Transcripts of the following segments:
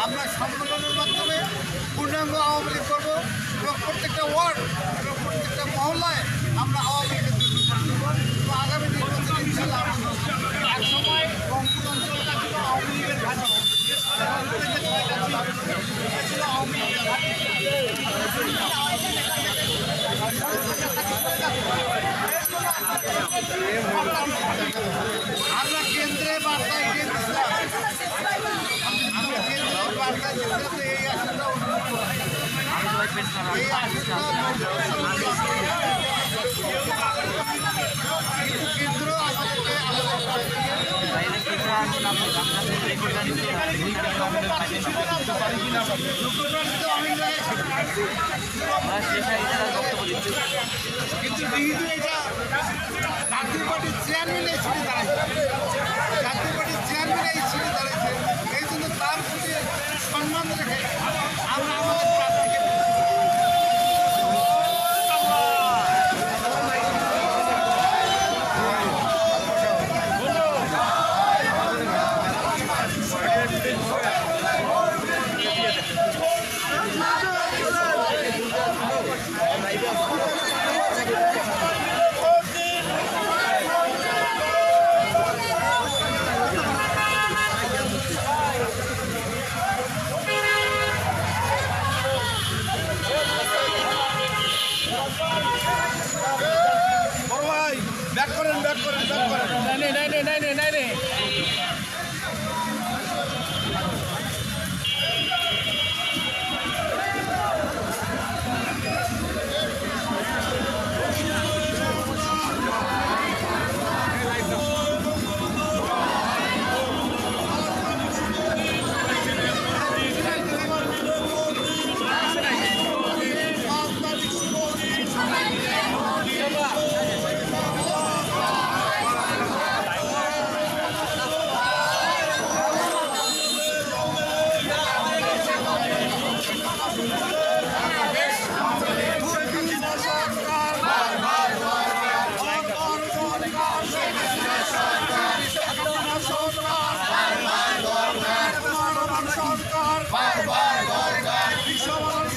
আমরা সম্মেলনের মাধ্যমে পূর্ণাঙ্গ আওয়ামী লীগ করবো এবং প্রত্যেকটা ওয়ার্ড এবং প্রত্যেকটা মহল্লায় আমরা আওয়ামী লীগের দেবো। তো আগামী নির্বাচনে ইনশাল্লাহ এক সময় রংপুর অঞ্চলটা ছিল আওয়ামী লীগের ঘাঁটি, ছিল আওয়ামী লীগের ঘাঁটি। আমরা কেন্দ্রে বার্তায় দিয়েছিলাম, আমরা কেন্দ্রের বার্তায় দিয়েছিলাম যে এই আসনটা এই আসনটা কেন্দ্র আমাদেরকে কিন্তু যেহেতু এটা জাতীয় পার্টির চেয়ারম্যান এই সিটে দাঁড়াইছে, জাতীয় পার্টির চেয়ারম্যান এই সিটে দাঁড়াইছে, এই জন্য তার প্রতি সম্মান রেখে আমরা আমাদের প্রার্থীকে ব্যাক করেন। নাই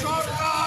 সরকার